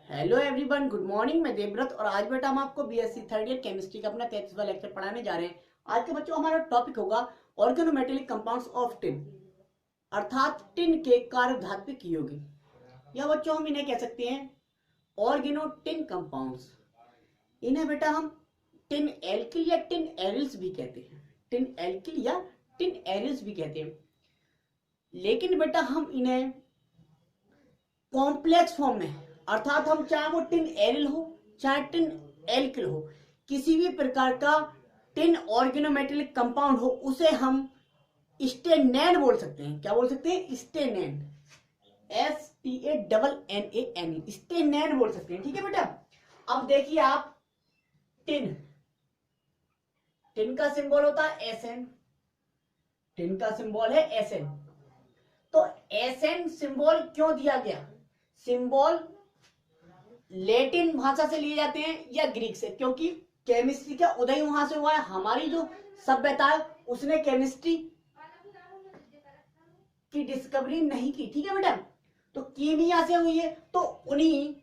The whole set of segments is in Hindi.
Hello everyone, good morning. मैं देवव्रत और आज बेटा हम आपको बीएससी थर्ड ईयर केमिस्ट्री का अपना 33वां लेक्चर पढ़ाने जा रहे हैं। आज के बच्चों हमारा टॉपिक होगा ऑर्गेनोमेटेलिक कंपाउंड्स ऑफ टिन, अर्थात टिन के कार्बधात्विक यौगिक, या बच्चों हम इन्हें कह सकते हैं ऑर्गेनो टिन कंपाउंड्स। इन्हें बेटा हम टिन एल्किल या टिन एरिल्स भी कहते हैं, टिन एल्किल या टिन एरिल्स भी कहते हैं। लेकिन बेटा हम इन्हें कॉम्प्लेक्स फॉर्म में, अर्थात हम चाहे वो टिन एरिल हो चाहे टिन एल्किल हो, किसी भी प्रकार का टिन ऑर्गेनोमेटेलिक कंपाउंड हो, उसे हम स्टेनेन बोल सकते हैं। क्या बोल सकते हैं? स्टेनेन, STANNAN, स्टेनेन बोल सकते हैं। ठीक है बेटा। अब देखिए आप, टिन टिन का सिंबल होता है SN, टिन का सिंबल है SN। तो SN सिंबल क्यों दिया गया? सिंबल लैटिन भाषा से लिए जाते हैं या ग्रीक से, क्योंकि केमिस्ट्री का उदय वहां से हुआ है। हमारी जो सभ्यता है उसने केमिस्ट्री की डिस्कवरी नहीं की। ठीक है बेटा। तो कीमिया से हुई है, तो उन्हीं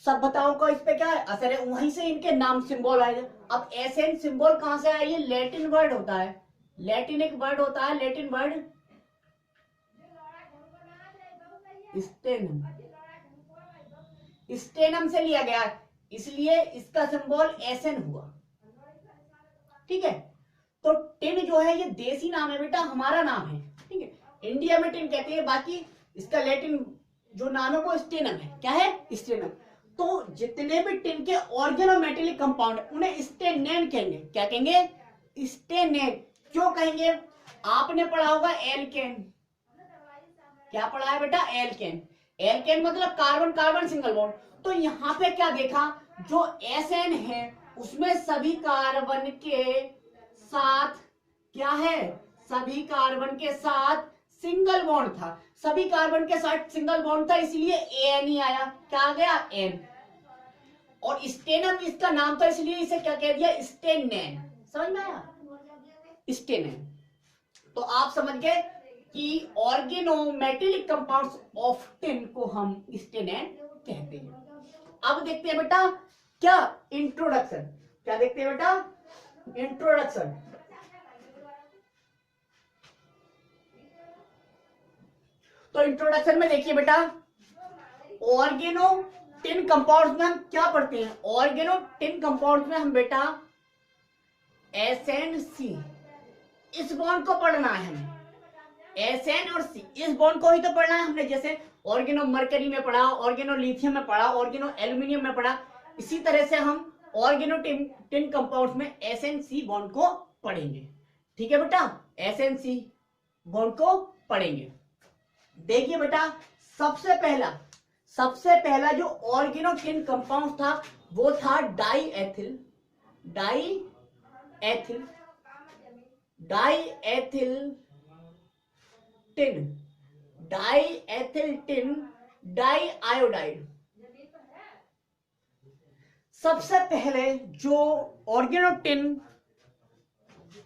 सभ्यताओं का इस पे क्या है असर है, वहीं से इनके नाम सिंबल आए। अब एसएन सिंबल कहां से आया? ये लैटिन वर्ड होता है, लैटिन एक वर्ड होता है, लैटिन वर्ड स्टेनम, स्टेनम से लिया गया, इसलिए इसका सिंबल एसएन हुआ। ठीक है। तो टिन जो है ये देसी नाम है बेटा, हमारा नाम है। ठीक है। इंडिया में टिन कहते हैं, बाकी इसका लैटिन जो नाम है वो स्टेनम है। क्या है? स्टेनम। तो जितने भी टिन के ऑर्गेनोमेटेलिक कंपाउंड उन्हें स्टेनेन कहेंगे। क्या कहेंगे? स्टेनेन। क्यों कहेंगे? आपने पढ़ा होगा एल्केन। क्या पढ़ा है बेटा? एल्केन। एल्केन मतलब कार्बन कार्बन सिंगल बॉन्ड। तो यहां पे क्या देखा, जो एसएन है उसमें सभी कार्बन के साथ क्या है? सभी कार्बन के साथ सिंगल बॉन्ड था, सभी कार्बन के साथ सिंगल बॉन्ड था, इसलिए एन ही आया। क्या आ गया? एन। और स्टेनम इसका नाम था, इसलिए इसे क्या कह दिया? स्टेनेन। समझ में आया? स्टेनेन। तो आप समझ गए कि ऑर्गेनोमेटेलिक कंपाउंड्स ऑफ टिन को हम स्टेनेन कहते हैं। अब देखते हैं बेटा क्या इंट्रोडक्शन। क्या देखते हैं बेटा? इंट्रोडक्शन। तो इंट्रोडक्शन में देखिए बेटा, ऑर्गेनो टिन कंपाउंड्स में हम क्या पढ़ते हैं? ऑर्गेनो टिन कंपाउंड्स में हम बेटा SN-C, इस बॉन्ड को पढ़ना है हमें। SN और C, इस बॉन्ड को ही तो पढ़ना है हमने। जैसे ऑर्गेनो मरकरी में पढ़ा, ऑर्गेनो लिथियम में पढ़ा, ऑर्गेनो एल्यूमिनियम में पढ़ा, इसी तरह से हम ऑर्गेनो टिन कंपाउंड्स में SN-C बॉन्ड को पढ़ेंगे। ठीक है बेटा, SN-C बॉन्ड को पढ़ेंगे। देखिए बेटा, सबसे पहला जो ऑर्गेनो टिन कंपाउंड था वो था di ethyl tin di iodide. सबसे पहले जो ऑर्गेनो टिन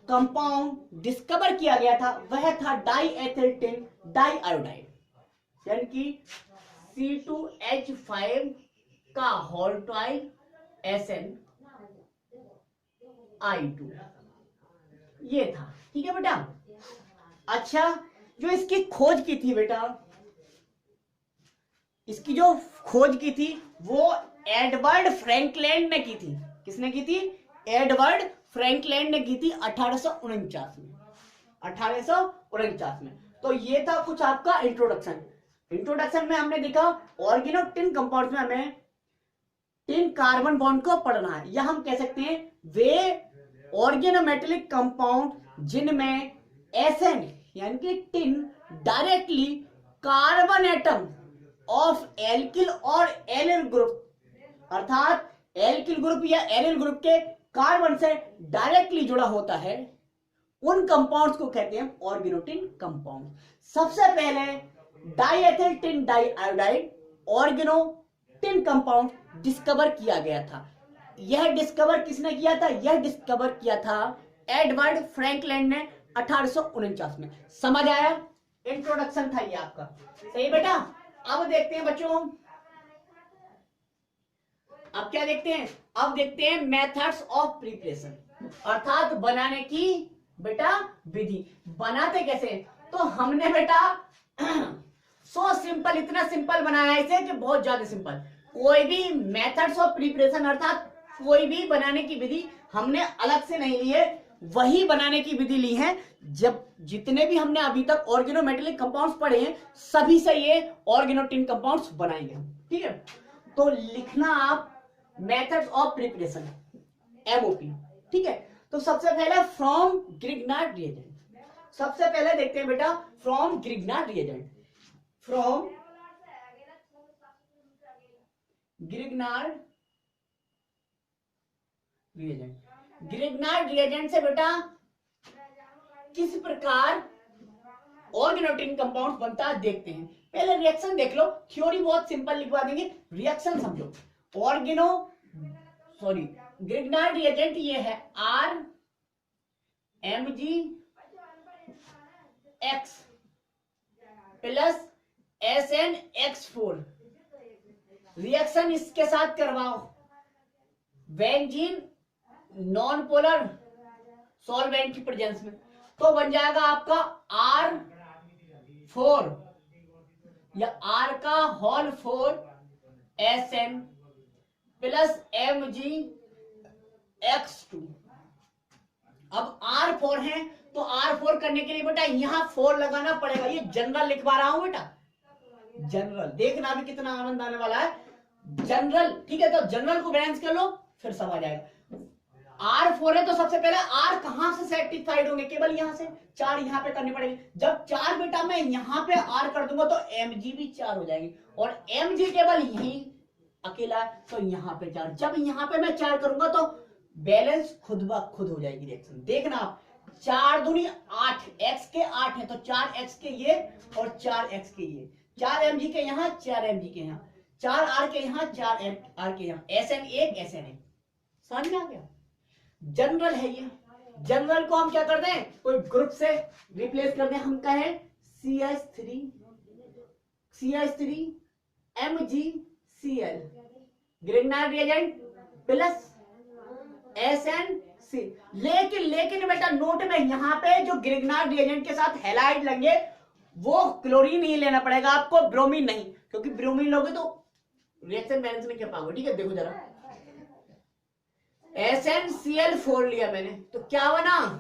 कंपाउंड डिस्कवर किया गया था वह था di ethyl tin di iodide, यानी कि C2H5 का होल ट्वाइल SnI2, ये था। ठीक है बेटा। अच्छा, जो इसकी खोज की थी बेटा, इसकी जो खोज की थी वो एडवर्ड फ्रैंकलैंड ने की थी। किसने की थी? एडवर्ड फ्रैंकलैंड ने की थी 1849 में, 1849 में। तो ये था कुछ आपका इंट्रोडक्शन में हमने देखा ऑर्गेनो टिन कंपाउंड में हमें टिन कार्बन बॉन्ड को पढ़ना है, या हम कह सकते हैं वे ऑर्गेनोमेटेलिक कंपाउंड जिनमें SN यानी कि tin directly carbon atom of alkyl और एलिल ग्रुप, अर्थात एल्किल ग्रुप या एलिल ग्रुप के कार्बन से डायरेक्टली जुड़ा होता है, उन कंपाउंड्स को कहते हैं ऑर्गेनोटिन कंपाउंड। सबसे पहले diethyl tin di iodide organo tin compound discover किया गया था। यह डिस्कवर किसने किया था? यह डिस्कवर किया था एडवर्ड फ्रैंकलैंड ने 1849 में। समझ आया? इंट्रोडक्शन था ये आपका। सही बेटा। अब देखते हैं बच्चों क्या देखते हैं, अब देखते हैं मेथड्स ऑफ प्रिपरेशन, अर्थात बनाने की बेटा विधि। बनाते कैसे, तो हमने बेटा सो सिंपल, इतना सिंपल बनाया इसे कि बहुत ज्यादा सिंपल। कोई भी मेथड्स ऑफ प्रिपरेशन अर्थात कोई भी बनाने की विधि हमने अलग से नहीं ली है, वही बनाने की विधि ली है। जब जितने भी हमने अभी तक ऑर्गेनोमेटेलिक कंपाउंड्स पढ़े हैं सभी से ये ऑर्गेनोटिन कंपाउंड्स बनाएंगे, ठीक है। तो लिखना आप मेथड्स ऑफ प्रिपरेशन एमओपी, ठीक है। तो सबसे पहले फ्रॉम ग्रिग्नार्ड रिएजेंट, सबसे पहले देखते हैं बेटा from Grignard reagent, from Grignard reagent. Grignard reagent से बेटा किस प्रकार ऑर्गेनोटिन कंपाउंड बनता है देखते हैं। पहले रिएक्शन देख लो, थ्योरी बहुत सिंपल लिखवा देंगे, रिएक्शन समझो। ग्रिग्नार्ड रिएजेंट ये है RMgX प्लस SnX4। रिएक्शन इसके साथ करवाओ, बेंजीन नॉन पोलर सॉल्वेंट की प्रेजेंस में, तो बन जाएगा आपका R4 या R का होल 4 SN प्लस MgX2। अब R4 है तो R4 करने के लिए बेटा यहां 4 लगाना पड़ेगा, ये जनरल लिखवा रहा हूं बेटा, जनरल। देखना भी कितना आनंद आने वाला है, जनरल, ठीक है। तो जनरल को बैलेंस कर लो फिर सब आ जाएगा। R4 है तो सबसे पहले R कहां से सेटिस्फाइड होंगे, केवल यहां से 4 यहां पे करने पड़ेंगे। जब 4 बेटा मैं यहां पे R कर दूंगा तो Mg भी 4 हो जाएंगे, और Mg केवल यही अकेला है तो यहां पे 4। जब यहां पे मैं 4 करूंगा तो बैलेंस खुद ब खुद हो जाएगी रिएक्शन। देखना आप 4 दूनी 8, x के 8 है तो 4x के ये और 4x के ये, 4 Mg के यहाँ 4 Mg के यहाँ, 4 R के यहाँ 4 R के यहाँ, SN1 SN1। समझ में आ गया, जनरल है ये। जनरल को हम क्या कर दें, कोई ग्रुप से रिप्लेस कर दें, हम कहें CH3 MgCl Grignard reagent plus SnC। लेकिन बेटा नोट में यहां पे जो ग्रिग्नार्ड रिएजेंट के साथ हैलाइड लेंगे वो क्लोरीन ही लेना पड़ेगा आपको, ब्रोमीन नहीं, क्योंकि ब्रोमीन लोगे तो रिएक्शन बैलेंस नहीं कर पाओगे, ठीक है। देखो जरा SnCl4 लिया मैंने तो क्या बना,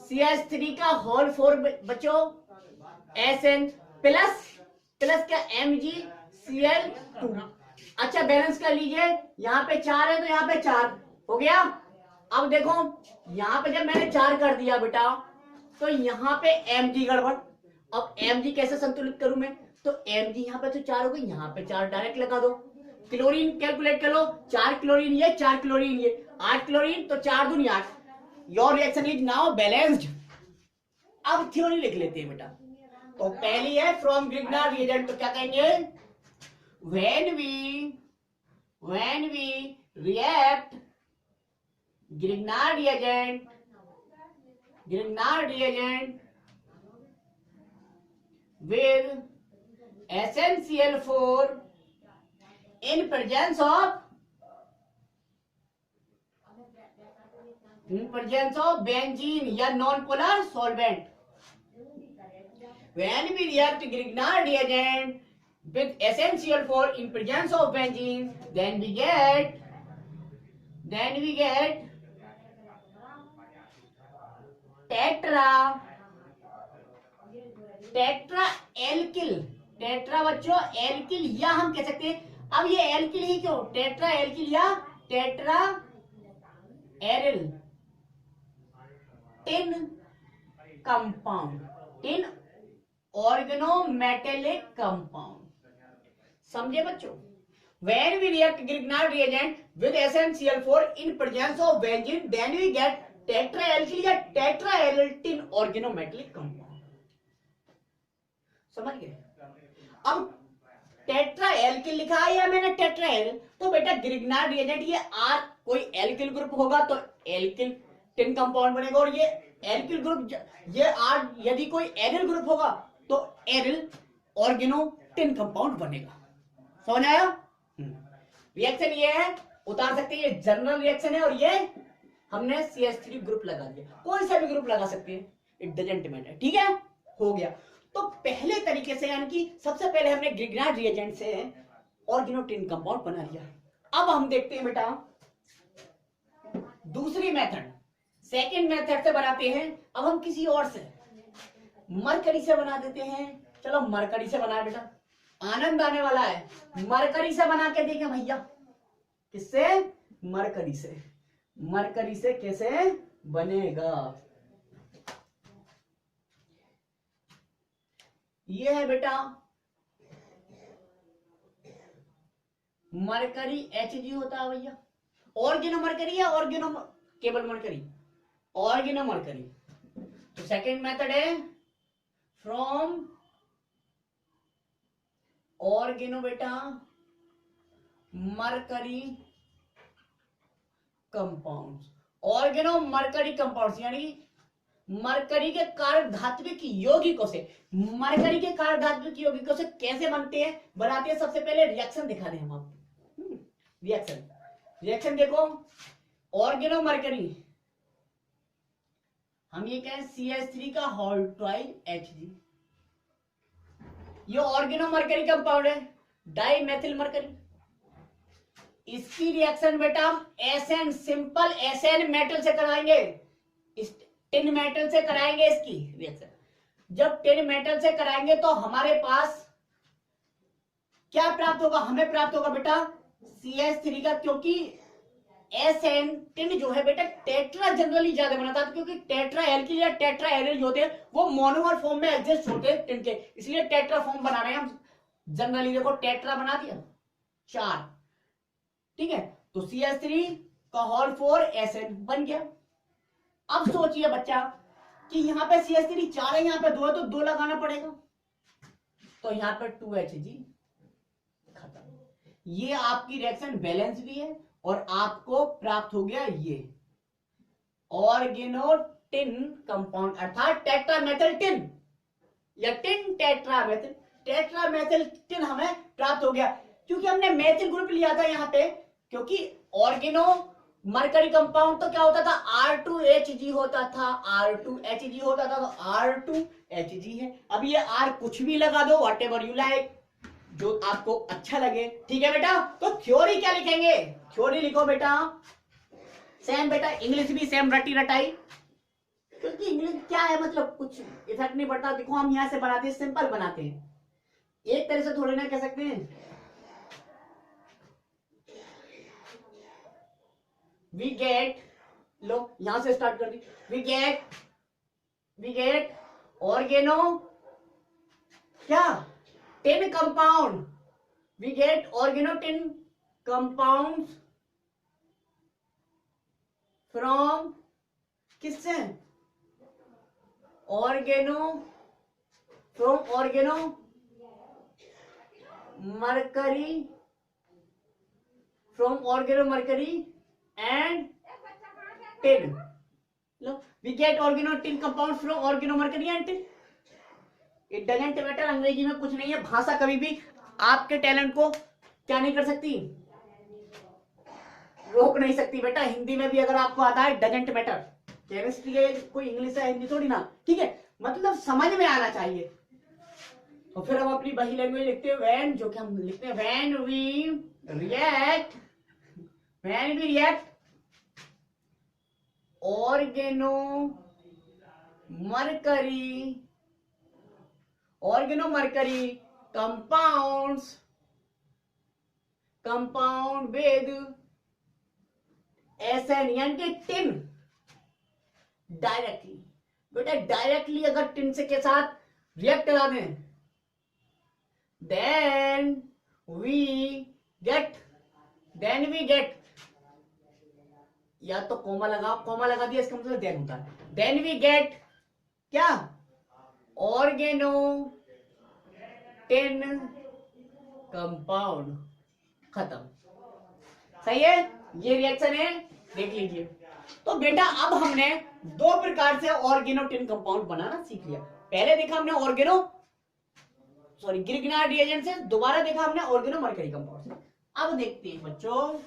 CH3 का होल 4 बचो SN प्लस क्या MgCl2। अच्छा बैलेंस कर लीजिए, यहाँ पे 4 है तो यहाँ पे 4 हो गया। अब देखो यहाँ पे जब मैंने 4 कर दिया बेटा तो यहाँ पे Mg गड़बड़। अब Mg कैसे संतुलित करूं मैं, तो Mg यहाँ पे तो 4 हो गई, यहाँ पे 4 डायरेक्ट लगा दो। क्लोरीन कैलकुलेट कर लो, 4 क्लोरीन ये 4 क्लोरीन ये 8 क्लोरीन तो 4 दूनी 8। Your reaction is now balanced. अब थ्योरी लिख लेते हैं बेटा। तो पहली है फ्रॉम ग्रिग्नार्ड रिएजेंट, तो क्या कहेंगे, when we react Grignard reagent with SnCl4 in presence of benzene या non polar solvent. When we react Grignard reagent with SnCl4 in presence of benzene, then we get tetra alkyl, tetra बच्चों एल्किल, या हम कह सकते हैं, अब ये एल्किल ही क्यों, टेट्रा एल्किल या tetra aryl tin compound, tin organometallic compound. समझे बच्चों, when we react Grignard reagent with SnCl4 in presence of benzene, then we get tetraalkyl या tetraaryl tin organometallic compound। समझ गए। अब टेट्राएल्किल लिखा है या मैंने टेट्राएल, तो बेटा ग्रिग्नार्ड रिएजेंट ये R कोई एल्किल ग्रुप होगा तो एल्किल टिन कंपाउंड बनेगा, और ये एल्किल ग्रुप ये R यदि कोई एरिल ग्रुप होगा तो एरिल ऑर्गेनो टिन कंपाउंड बनेगा। समझ आया। रिएक्शन ये है, उतार सकते हैं, ये जनरल रिएक्शन है और ये हमने CH3 ग्रुप लगा दिया, कोई सा भी ग्रुप लगा सकते हैं, इट डजंट मैटर। ठीक है, हो गया। तो पहले तरीके से यानी कि सबसे पहले हमने ग्रिग्नार्ड रिएजेंट से ऑर्गेनोटिन कंपाउंड बना लिया। अब हम देखते हैं बेटा दूसरी मेथड, सेकेंड मेथड से बनाते हैं। अब हम किसी और से, मरकरी से बना देते हैं। चलो मरकरी से बना बेटा, आनंद आने वाला है। मरकरी से बना के देखें भैया, किससे? मरकरी से। मरकरी से कैसे बनेगा? ये है बेटा मरकरी Hg होता है भैया। ऑर्गेनो मरकरी है, ऑर्गेनो केवल मरकरी, ऑर्गेनो मरकरी। तो सेकेंड मेथड है फ्रॉम ऑर्गेनो बेटा mercury compound. Organo mercury compound यानी मरकरी के कारक धात्विक यौगिकों से, मरकरी के कारक धात्विक यौगिकों से कैसे बनते हैं, बनाते हैं। सबसे पहले रिएक्शन दिखा दें हम आपको। रिएक्शन देखो, ऑर्गेनो मरकरी, हम ये कहें CH3 का होल ट्वाइस Hg, ये ऑर्गेनो मरकरी कंपाउंड है, डाई मेथिल मरकरी। इसकी रिएक्शन बेटा SN सिंपल SN मेटल से कराएंगे, टिन मेटल से कराएंगे इसकी रिएक्शन। जब टिन मेटल से कराएंगे तो हमारे पास क्या प्राप्त होगा? हमें प्राप्त होगा बेटा CH3 का, क्योंकि SN टिन जो है बेटा टेट्रा जनरली ज्यादा बनाता है, क्योंकि टेट्रा एल्किल या टेट्रा एरिल होते हैं वो मोनोमर फॉर्म में एग्जिस्ट होते हैं टिन के, इसलिए टेट्रा फॉर्म बना रहे हैं हम जनरली। देखो टेट्रा बना दिया 4, ठीक है। तो CH3 का होल 4 SN बन गया। अब सोचिए बच्चा कि यहाँ पे CH3 4 है, यहाँ पे 2 है, तो 2 लगाना पड़ेगा, तो यहाँ पे 2Hg खत्म। ये आपकी रिएक्शन बैलेंस भी है और आपको प्राप्त हो गया ये ऑर्गेनोटिन कंपाउंड, अर्थात टेट्रामेथिल टिन या टिन टेट्रामेथिल, टेट्रामेथिल टिन हमें प्राप्त हो गया, क्योंकि हमने मेथिल ग्रुप लिया था यहाँ पे। क्योंकि ऑर्गेनो मरकरी कंपाउंड तो क्या होता था? R2Hg होता था, R2Hg होता था, तो R2Hg है। अब ये R कुछ भी लगा दो, वॉट एवर यू लाइक, जो आपको अच्छा लगे, ठीक है बेटा। तो थ्योरी क्या लिखेंगे? थ्योरी लिखो बेटा सेम, बेटा इंग्लिश भी सेम रटी रटाई, क्योंकि इंग्लिश क्या है मतलब कुछ इफेक्ट नहीं पड़ता। देखो हम यहां से बनाते हैं, सिंपल बनाते हैं, एक तरह से थोड़ी ना कह सकते हैं। वी गेट, लो यहां से स्टार्ट कर दी, वी गेट ऑर्गेनो क्या tin compound, we get organo tin compound from किससे? Organo, from organo mercury, from organo mercury and tin. लो we get organo tin compound from organo mercury and tin. It doesn't matter, अंग्रेजी में कुछ नहीं है, भाषा कभी भी आपके टैलेंट को क्या नहीं कर सकती, रोक नहीं सकती बेटा। हिंदी में भी अगर आपको आता है डजंट मैटर, केमिस्ट्री है कोई इंग्लिश है हिंदी थोड़ी ना, ठीक है, मतलब समझ में आना चाहिए। तो फिर हम अपनी वही लैंग्वेज लिखते हैं व्हेन, जो कि हम लिखते हैं when we react organo mercury compound with SN यानी कि टिन, डायरेक्टली बेटा, डायरेक्टली अगर टिन से के साथ रिएक्ट करा दें, देन वी गेट, या तो कोमा लगा दिया, इसका मतलब देन होता है, देन वी गेट क्या? ऑर्गेनो टिन कंपाउंड, खत्म। सही है, ये रिएक्शन है, देख लीजिए। तो बेटा अब हमने 2 प्रकार से ऑर्गेनो टिन कंपाउंड बनाना सीख लिया। पहले देखा हमने ग्रिग्नार्ड रिएजेंट से, दोबारा देखा हमने ऑर्गेनो मरकरी कंपाउंड से। अब देखते हैं बच्चों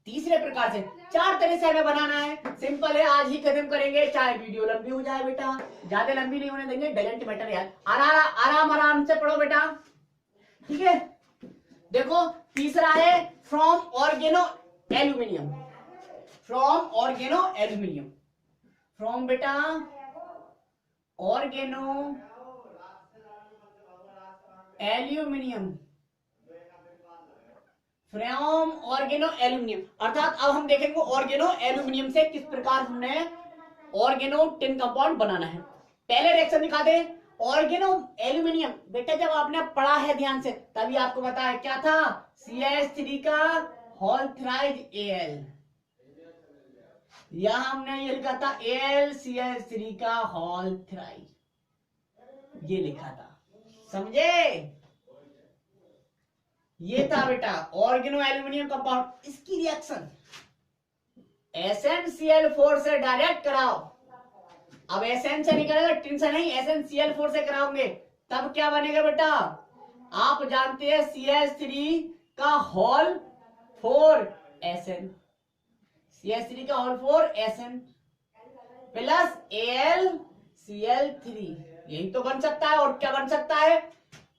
तीसरे प्रकार से, 4 तरह से हमें बनाना है। सिंपल है, आज ही खत्म करेंगे, चाहे वीडियो लंबी हो जाए बेटा, ज्यादा लंबी नहीं होने देंगे, डजंट मैटर यार। आराम आराम से पढ़ो बेटा, ठीक है। देखो तीसरा है from organo aluminium, from organo aluminium, from बेटा organo aluminium, from organo aluminium. अर्थात अब हम देखेंगे ऑर्गेनो एल्यूमिनियम से किस प्रकार हमने ऑर्गेनो टिन कंपाउंड बनाना है। पहले रिएक्शन दिखा दे, ऑर्गेनो एल्यूमिनियम। बेटा जब आपने पढ़ा है ध्यान से तभी आपको पता है क्या था, CH3 का होल थ्राइज Al, यहां हमने ये लिखा था AlCH3 का होल थ्राइज, ये लिखा था, समझे। ये था बेटा ऑर्गेनो एल्यूमिनियम कंपाउंड। इसकी रिएक्शन SnCl4 से डायरेक्ट कराओ। अब Sn से नहीं करेगा, टिन से नहीं, SnCl4 से कराओगे, तब क्या बनेगा बेटा, आप जानते हैं CH3 का होल 4 Sn, CH3 का होल 4 Sn प्लस AlCl3, यही तो बन सकता है। और क्या बन सकता है,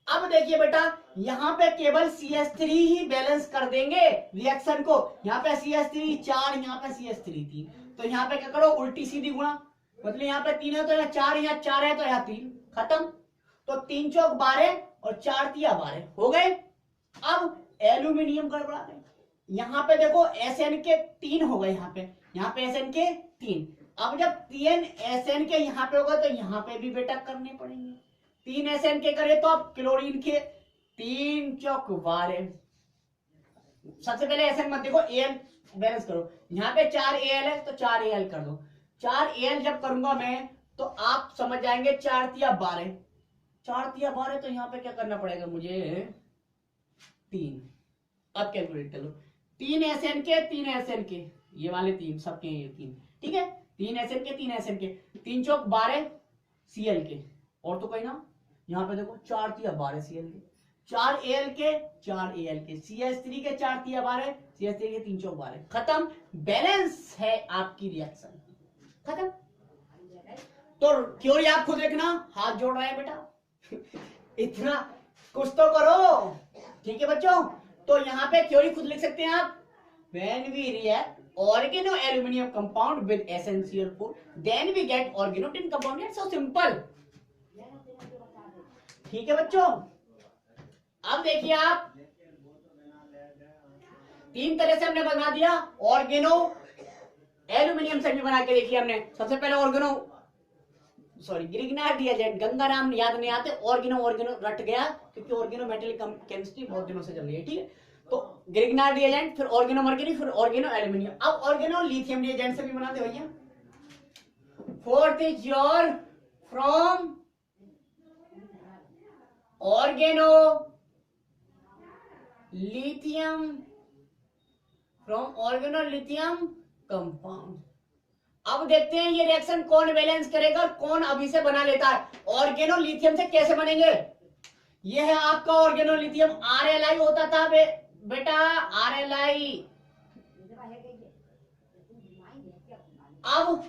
अब देखिए बेटा यहां पे केवल CH3 ही बैलेंस कर देंगे रिएक्शन को। यहाँ पे CH3 4, यहाँ पे CH3 3, तो यहाँ पे क्या करो, उल्टी सीधी गुणा, मतलब यहाँ पे 3 है तो यहाँ 4, यहाँ 4 है तो यहाँ 3, खत्म। तो 3 चौक 12 और 4 तिया 12 हो गए। अब एल्यूमिनियम गड़बड़ा गए, यहाँ पे देखो Sn के 3 हो गए, यहाँ पे Sn के 3। अब जब 3 Sn के यहाँ पे होगा तो यहाँ पे भी बेटा करने पड़ेंगे। 3 Sn के करे तो आप क्लोरीन के 3 चौक 12। सबसे पहले Sn मत देखो, Al बैलेंस करो। यहाँ पे 4 Al है तो 4 Al कर दो। 4 Al जब करूंगा मैं तो आप समझ जाएंगे 4 तिया 12, 4 तिया 12, तो यहाँ पे क्या करना पड़ेगा मुझे, 3। अब कैलकुलेट कर लो, 3 Sn के 3 Sn के, ये वाले 3 सबके ये 3, ठीक है। 3 Sn के 3 Sn के, 3 चौक 12 Cl के, और तो कहीं ना, यहाँ पे देखो 4 तिया 12 Cl के, 4 Al के 4 Al के, CH3 के 4 तिया 12, CH3 के 3 चौक 12, खत्म। बैलेंस है आपकी रिएक्शन, खत्म। तो थ्योरी आप खुद देखना, हाथ जोड़ रहा है बेटा इतना कुछ तो करो, ठीक है बच्चों। तो यहाँ पे थ्योरी खुद लिख सकते हैं आप, when we react organo aluminum compound with SnCl4 then we get organo tin compound, it's so simple, ठीक है बच्चों। अब देखिए आप 3 तरह से हमने बना दिया, ऑर्गेनो एल्यूमिनियम से भी बना के देखिए हमने। सबसे पहले ऑर्गेनो ग्रिग्नार्ड रिएजेंट, गंगा नाम याद नहीं आते, ऑर्गेनो रट गया क्योंकि ऑर्गेनो मेटेलिक केमिस्ट्री बहुत दिनों से चल रही है, ठीक है। तो ग्रिग्नार्ड रिएजेंट, फिर ऑर्गेनो मर्क्यूरी, फिर ऑर्गेनो एल्यूमिनियम। अब ऑर्गेनो लिथियम रिएजेंट से भी बनाते भैया। Fourth is your from organo lithium, from organo lithium compound. अब देखते हैं ये रिएक्शन कौन बैलेंस करेगा, कौन अभी से बना लेता है। ऑर्गेनो लिथियम से कैसे बनेंगे, ये है आपका ऑर्गेनो लिथियम, RLI होता था बेटा, RLI। अब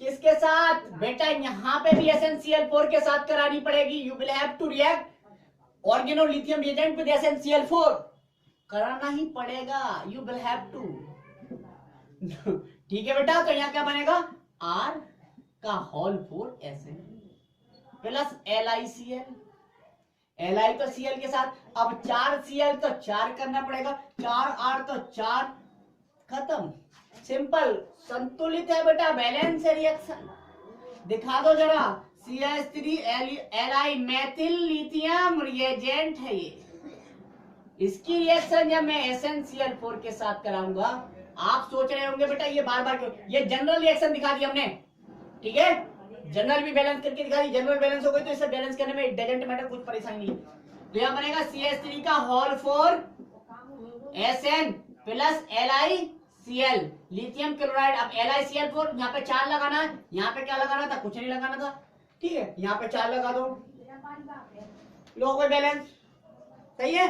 किसके साथ बेटा, यहां पे भी SnCl4 के साथ करानी पड़ेगी। You will have to react organo lithium reagent with SnCl4, कराना ही पड़ेगा, यू विल हैव टू ठीक है बेटा। तो यहाँ क्या बनेगा, R का whole 4 Sn plus LiCl, Li तो Cl के साथ, अब 4 Cl तो 4 करना पड़ेगा, 4 R तो 4, खत्म, सिंपल, संतुलित है बेटा, बैलेंस है रिएक्शन। दिखा दो जरा, CH3 Li methyl lithium reagent है ये। इसकी रिएक्शन जब मैं SnCl4 के साथ कराऊंगा, आप सोच रहे होंगे बेटा ये बार बार क्यों, ये जनरल रिएक्शन दिखा दी हमने, ठीक है। जनरल भी बैलेंस करके दिखा दी, जनरल बैलेंस हो गई तो इसे बैलेंस करने में डजंट मैटर, कुछ परेशानी नहीं। तो यहां बनेगा CH3 का whole 4 Sn plus LiCl, lithium chloride. अब LiCl4 यहाँ पे 4 लगाना है, यहाँ पे क्या लगाना था, कुछ नहीं लगाना था, ठीक है। यहाँ पे 4 लगा दो, लो कोई बैलेंस, सही है।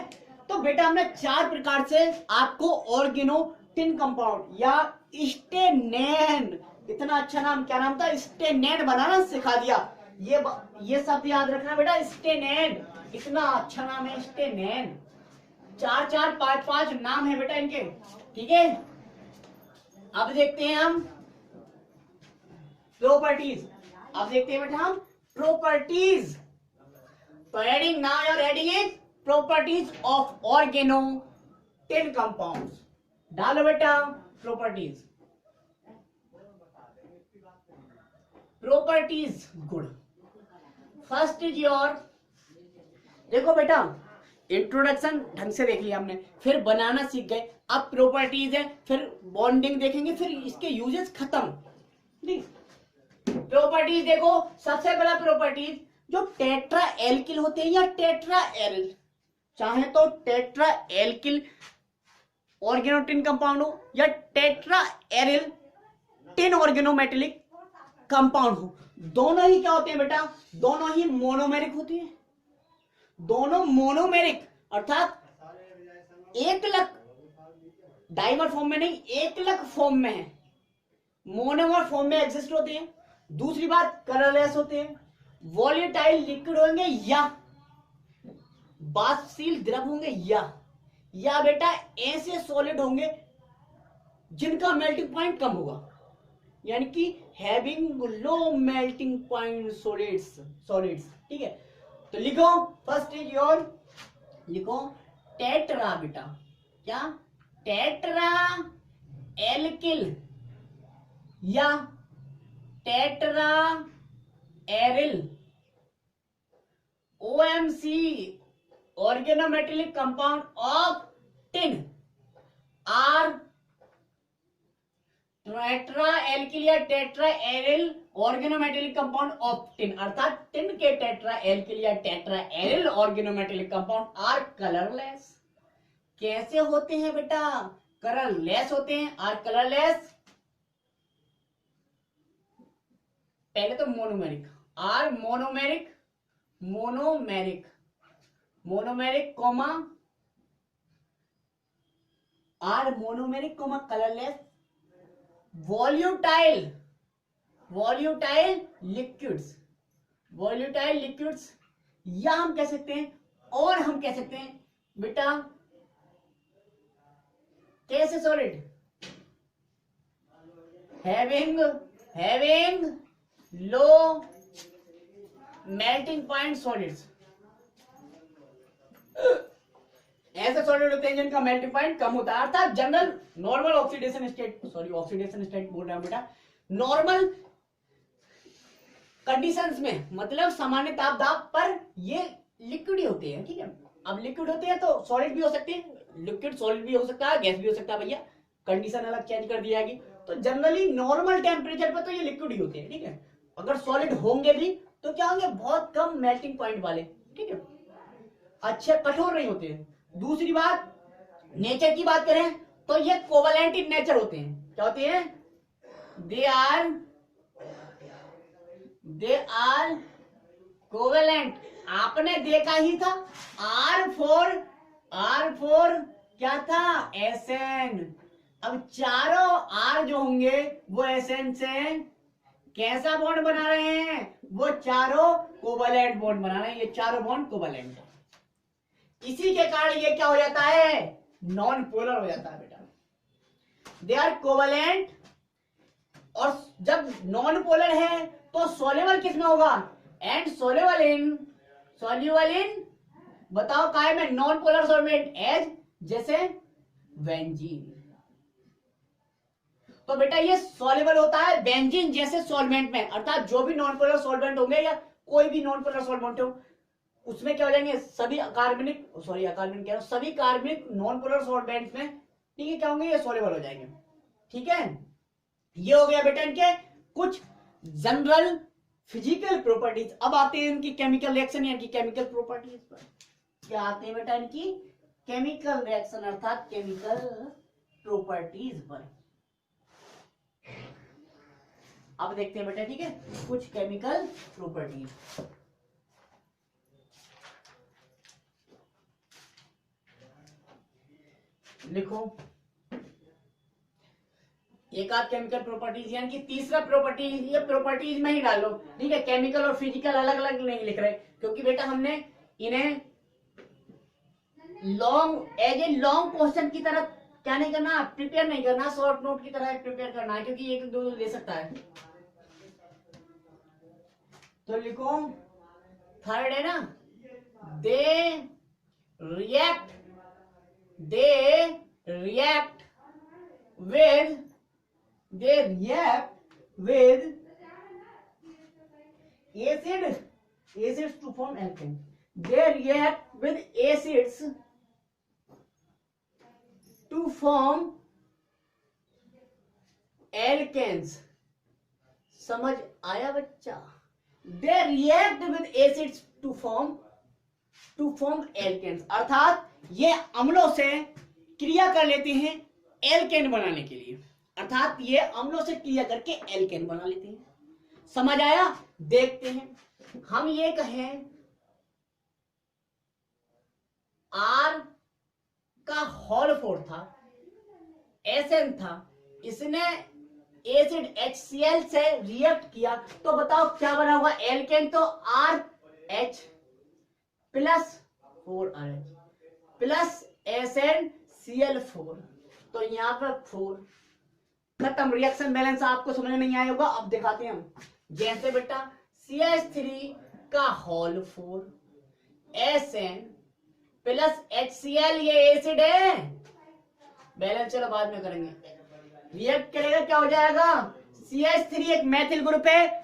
तो बेटा हमने 4 प्रकार से आपको ऑर्गेनोटिन कंपाउंड या स्टेनेन, इतना अच्छा नाम, क्या नाम था, स्टेनेन बनाना सिखा दिया। ये सब याद रखना बेटा, स्टेनेन, इतना अच्छा नाम है स्टेनेन। 4 5 नाम है बेटा इनके, ठीक है। अब देखते हैं हम प्रॉपर्टीज, अब देखते हैं बेटा हम प्रॉपर्टीज। तो adding, now you are adding it properties of organotin compounds. डालो बेटा properties, properties, good. First is your, देखो बेटा इंट्रोडक्शन ढंग से देख लिया हमने, फिर बनाना सीख गए, अब प्रॉपर्टीज है, फिर बॉन्डिंग देखेंगे, फिर इसके यूजेस खत्म। प्रॉपर्टीज देखो, सबसे पहला प्रॉपर्टीज जो टेट्रा एल्किल होते हैं या टेट्रा एरिल, चाहे तो टेट्रा एल्किल ऑर्गेनोटिन कंपाउंड हो या tetra aryl tin organometallic compound हो, दोनों ही क्या होते हैं बेटा, दोनों ही मोनोमेरिक होती है। दोनों मोनोमेरिक अर्थात एकलक, डाइमर फॉर्म में नहीं, एकलक फॉर्म में है, मोनोमर फॉर्म में एग्जिस्ट होते हैं। दूसरी बात कलरलेस होते हैं, वॉलेटाइल लिक्विड होंगे या बाष्पशील द्रव होंगे या बेटा ऐसे सॉलिड होंगे जिनका मेल्टिंग पॉइंट कम होगा, यानी कि having low melting point solids, ठीक है। तो लिखो फर्स्ट इज योर, लिखो टेट्रा बेटा, क्या, टेट्रा एल्किल या tetra aryl OMC organometallic compound of tin are tetra alkyl या tetra aryl organometallic compound of tin, अर्थात टिन के टेट्रा एल्किल या tetra aryl organometallic compound are colourless. कैसे होते हैं बेटा, कलरलेस होते हैं, आर कलरलेस। पहले तो monomeric, are monomeric, monomeric comma are monomeric comma colourless. Volatile liquids, या हम कह सकते हैं, और हम कह सकते हैं बेटा कैसे solid, having low melting point solids, ऐसे सॉलिड होते हैं जिनका मेल्टिंग पॉइंट कम होता है, अर्थात जनरल नॉर्मल ऑक्सीडेशन स्टेट बोल रहा हूं बेटा, नॉर्मल कंडीशंस में, मतलब सामान्य ताप दाब पर ये लिक्विड ही होते हैं, ठीक है। अब लिक्विड होते हैं तो सॉलिड भी हो सकते हैं, लिक्विड सॉलिड भी हो सकता है, गैस भी हो सकता है भैया, कंडीशन अलग चेंज कर दी जाएगी। तो जनरली नॉर्मल टेम्परेचर पर तो ये लिक्विड ही होते हैं, ठीक है। अगर सॉलिड होंगे भी तो क्या होंगे, बहुत कम मेल्टिंग पॉइंट वाले, ठीक है, अच्छे कठोर नहीं होते हैं। दूसरी बात, नेचर की बात करें तो ये कोवलेंट इन नेचर होते हैं, क्या होते हैं, दे आर कोवेलेंट। आपने देखा ही था, आर फोर क्या था, एसएन। अब चारों आर जो होंगे वो एसएन से कैसा बॉन्ड बना रहे हैं, वो चारों कोवेलेंट बॉन्ड बना रहे हैं, ये चारों बॉन्ड कोवेलेंट। इसी के कारण ये क्या हो जाता है, नॉन पोलर हो जाता है बेटा, दे आर कोवेलेंट। और जब नॉन पोलर है तो सोल्यूबल किसमें होगा, एंड सोल्यूबल इन बताओ काय में, नॉन पोलर सॉल्वेंट, एज जैसे बेंजीन। तो बेटा ये सॉल्युबल होता है बेंजीन जैसे सॉल्वेंट में, अर्थात जो भी नॉन पोलर सॉल्वेंट होंगे या कोई भी नॉन पोलर सॉल्वेंट हो उसमें क्या हो जाएंगे, सभी कार्बनिक नॉन पोलर सॉल्वेंट्स में, ठीक है, क्या होंगे, ये सॉल्युबल हो जाएंगे, ठीक है। ये हो गया बेटा इनके कुछ जनरल फिजिकल प्रॉपर्टीज। अब आते हैं इनकी केमिकल रिएक्शन यानी कि केमिकल प्रॉपर्टीज पर। क्या आते हैं बेटा इनकी केमिकल रिएक्शन अर्थात केमिकल प्रॉपर्टीज पर। अब देखते हैं बेटा, ठीक है, कुछ केमिकल प्रॉपर्टीज। लिखो एक आध केमिकल प्रॉपर्टीज, यानी कि तीसरा प्रॉपर्टीज, ये प्रॉपर्टीज में ही डालो, ठीक है। केमिकल और फिजिकल अलग अलग नहीं लिख रहे, क्योंकि बेटा हमने इन्हें long as a long question की तरह क्या नहीं करना, प्रिपेयर नहीं करना, शॉर्ट नोट की तरह प्रिपेयर करना है, क्योंकि एक दो ले सकता है। तो लिखो थर्ड है ना, they react with they react with acids to form alkane. They react with acids to form alkanes. समझ आया बच्चा? They react with acids to form alkanes, अर्थात ये अम्लों से क्रिया कर लेते हैं एल्केन बनाने के लिए, अर्थात ये अम्लों से क्रिया करके एल्केन बना लेते हैं। समझ आया? देखते हैं। हम ये कहें आर का होल 4 था, एसएन था, इसने एसिड HCl से रिएक्ट किया, तो बताओ क्या बना होगा? एल्केन। तो RH plus 4RH plus SnCl4, तो यहां पर 4 खत्म। रिएक्शन बैलेंस आपको समझ में नहीं आया होगा, अब दिखाते हैं हम। जैसे बेटा CH3 का होल 4 SN प्लस HCl, ये एसिड है, बैलेंस चलो बाद में करेंगे। रिएक्ट करेगा, क्या हो जाएगा? CH3 एक मैथिल ग्रुप है,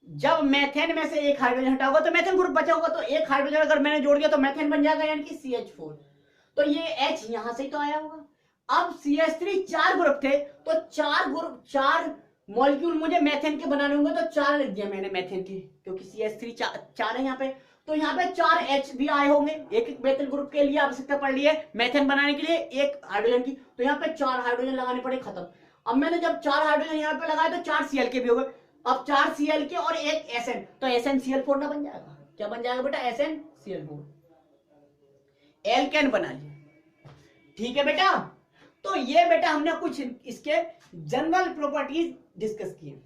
जब मेथेन में से एक हाइड्रोजन हटा होगा तो मेथेन ग्रुप बचा होगा, तो एक हाइड्रोजन अगर मैंने जोड़ दिया तो मेथेन बन जाएगा, यानी कि CH4। तो ये H यहां से तो आया होगा। अब CH3 4 ग्रुप थे, तो 4 मॉलिक्यूल मुझे मेथेन के बनाने होंगे, तो 4 लिख दिया मैंने मेथेन के, क्योंकि CH3 4 है यहाँ पे। तो यहाँ पे 4 H भी आए होंगे, एक मेथेन ग्रुप के लिए आवश्यकता पड़ रही है मेथेन बनाने के लिए एक हाइड्रोजन की, तो यहाँ पे 4 हाइड्रोजन लगाने पड़े, खत्म। अब मैंने जब 4 हाइड्रोजन यहाँ पे लगाए तो 4 Cl के भी हो गए। अब 4 Cl के और एक SN, तो SnCl4 ना बन जाएगा? क्या बन जाएगा बेटा? SnCl4, एल्केन बना लिया, ठीक है बेटा। तो ये बेटा हमने कुछ इसके जनरल प्रॉपर्टीज डिस्कस किए।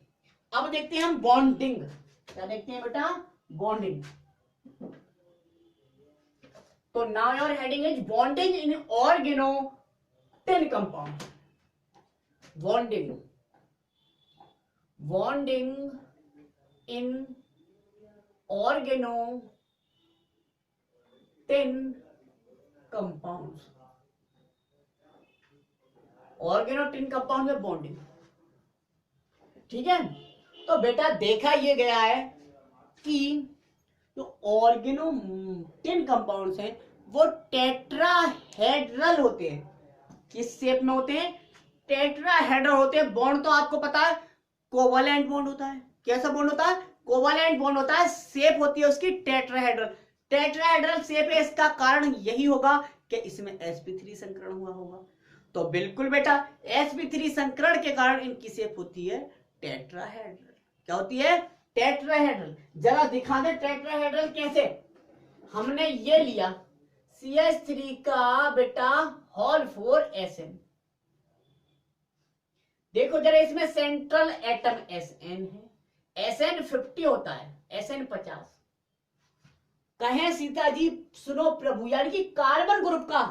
अब देखते हैं हम बॉन्डिंग। क्या देखते हैं बेटा? बॉन्डिंग। तो now your heading is bonding in organo tin compound. Bonding in organo tin compounds. Organotin compound में बॉन्डिंग, ठीक है। तो बेटा देखा ये गया है कि जो ऑर्गेनोटिन कंपाउंड्स हैं वो टेट्राहेड्रल होते हैं। किस शेप में होते हैं? टेट्राहेड्रल होते हैं। बॉन्ड तो आपको पता है कोवैलेंट बॉन्ड होता है। कैसा बॉन्ड होता है? कोवैलेंट बॉन्ड होता है। शेप होती है उसकी टेट्राहेड्रल। टेट्राहेड्रल शेप है, इसका कारण यही होगा कि इसमें sp3 संकरण हुआ होगा। तो बिल्कुल बेटा sp3 संकरण के कारण इनकी शेप होती है टेट्राहेड्रल। क्या होती है? टेट्राहेड्रल। जरा दिखा दे टेट्राहेड्रल कैसे। हमने ये लिया CH3 का बेटा होल 4 SN, देखो जरा इसमें सेंट्रल एटम SN है, SN 50 होता है, SN 50। कहें सीता जी सुनो प्रभु, यानी कि कार्बन ग्रुप का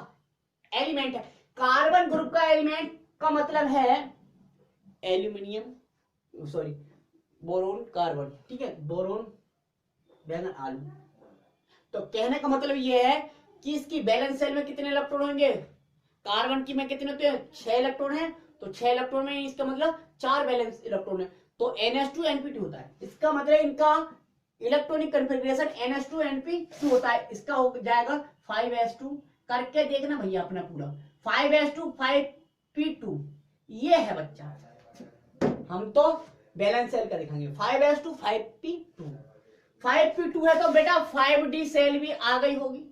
एलिमेंट है। कार्बन ग्रुप का एलिमेंट का मतलब है एल्यूमिनियम, सॉरी बोरोन कार्बन, ठीक है, बोरोन बैंगन आलू। तो कहने का मतलब यह है कि इसकी बैलेंस सेल में कितने इलेक्ट्रॉन होंगे? कार्बन की में कितने होते हैं? 6 इलेक्ट्रॉन है, तो 6 इलेक्ट्रॉन में इसका मतलब 4 बैलेंस इलेक्ट्रॉन है, तो NH2 NP2 होता है। इसका मतलब इनका इलेक्ट्रॉनिक कन्फिग्रेशन NH2 NP2 होता है। इसका हो जाएगा 5s2, करके देखना भैया अपना पूरा 5s2 5p2, ये है बच्चा। हम तो बैलेंस सेल का दिखाएंगे 5s2 5p2, 5p2 है तो बेटा 5d सेल भी आ गई होगी,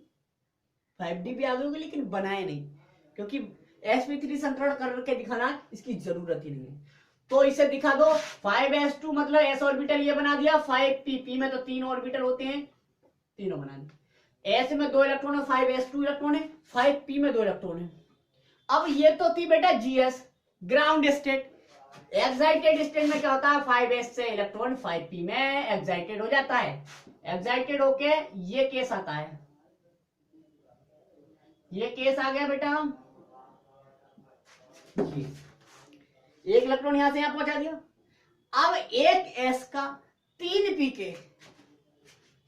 5d भी आ गई होगी, लेकिन बनाए नहीं, क्योंकि sp3 संकरण करके दिखाना इसकी जरूरत ही नहीं है। तो इसे दिखा दो 5s2 मतलब s ऑर्बिटल ये बना दिया, 5p में तो 3 ऑर्बिटल होते हैं, तीनों बना दिए। s में 2 इलेक्ट्रॉन है, 5s2 इलेक्ट्रॉन है, 5p में 2 इलेक्ट्रॉन है, अब ये तो थी बेटा GS, ground state. Excited state में क्या होता है, 5s से इलेक्ट्रॉन 5p में एक्साइटेड हो जाता है। एक्साइटेड होके ये केस आता है, ये केस आ गया बेटा, एक इलेक्ट्रॉन यहां से यहां पहुंचा दिया। अब एक s का 3p के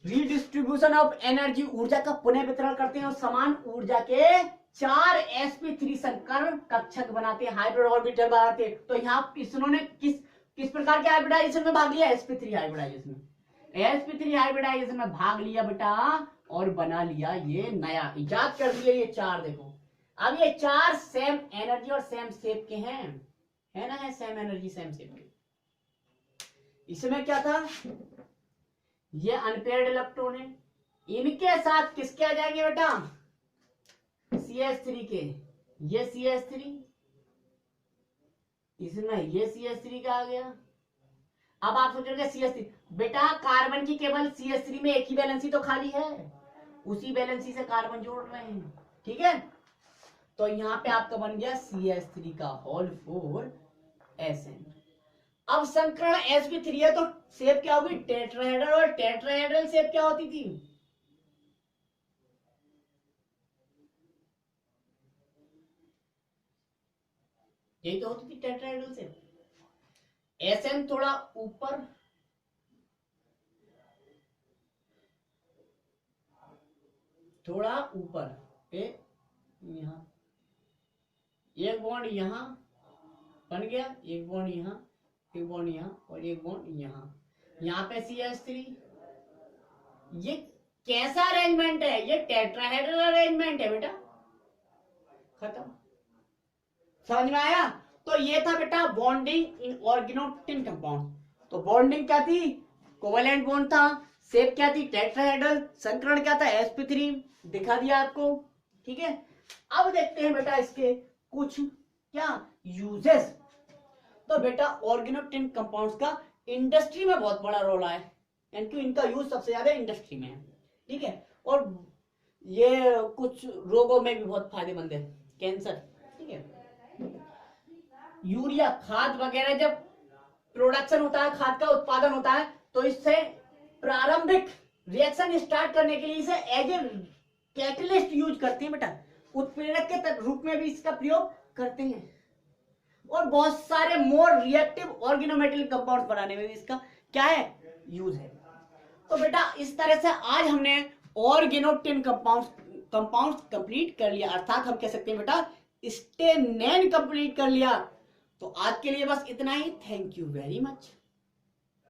रीडिस्ट्रीब्यूशन ऑफ एनर्जी, ऊर्जा का पुनः वितरण करते हैं और समान ऊर्जा के 4 sp3 संकरण कक्षक बनाते हैं, हाइब्रिड ऑर्बिटल बनाते हैं। तो यहाँ इन्होंने किस प्रकार के हाइब्रिडाइजेशन में भाग लिया, sp3 हाइब्रिडाइजेशन में। sp3 हाइब्रिडाइजेशन में भाग लिया बेटा और बना लिया ये नया, इजाद कर दिया ये 4। देखो अब ये 4 सेम एनर्जी और सेम शेप के हैं, है ना, है सेम एनर्जी सेम शेप के। इसमें क्या था, ये अनपेयर्ड इलेक्ट्रॉन है, इनके साथ किसके आ जाएंगे बेटा, CH3 के, ये CH3, इसमें ये CH3 का आ गया। अब आप सोचोगे CH3 बेटा, कार्बन की केवल CH3 में एक ही वैलेंसी तो खाली है, उसी वैलेंसी से कार्बन जोड़ रहे हैं, ठीक है। तो यहां पे आपका बन गया CH3 का होल 4 SN। अब संकरण sp3 है तो शेप क्या होगी, टेट्राहेड्रल, और टेट्राहेड्रल शेप क्या होती थी, यही तो होती थी टेट्राहेड्रल शेप। SN थोड़ा ऊपर, थोड़ा ऊपर, यहां एक बॉन्ड यहां बन गया, एक बॉन्ड यहां, एक बॉन्ड यहां और एक बॉन्ड यहां पे CH3। ये कैसा अरेंजमेंट है, ये टेट्राहेड्रल अरेंजमेंट है बेटा, खत्म। समझ में आया। तो ये था बेटा बॉन्डिंग इन ऑर्गेनोटिन कंपाउंड। तो बॉन्डिंग क्या थी, कोवेलेंट बॉन्ड था, शेप क्या थी टेट्राहेड्रल, संकरण क्या था sp3, दिखा दिया आपको, ठीक है। अब देखते हैं बेटा इसके कुछ क्या यूजेस। तो बेटा ऑर्गेनोटिन कंपाउंड्स का इंडस्ट्री में बहुत बड़ा रोल है, क्योंकि इनका यूज सबसे ज्यादा इंडस्ट्री में है, ठीक है। और ये कुछ रोगों में भी बहुत फायदेमंद है, कैंसर, ठीक है। यूरिया खाद वगैरह जब प्रोडक्शन होता है, खाद का उत्पादन होता है, तो इससे प्रारंभिक रिएक्शन स्टार्ट करने के लिए इसे एज ए कैटलिस्ट यूज करते हैं बेटा, उत्प्रेरक के रूप में भी इसका प्रयोग करते हैं, और बहुत सारे मोर रिएक्टिव ऑर्गेनोमेटेरियल कंपाउंड बनाने में भी इसका क्या है, यूज है। तो बेटा इस तरह से आज हमने ऑर्गेनोटिन कंपाउंड्स कंप्लीट कर लिया, अर्थात हम कह सकते हैं बेटा स्टेनेन कंप्लीट कर लिया। तो आज के लिए बस इतना ही, थैंक यू वेरी मच।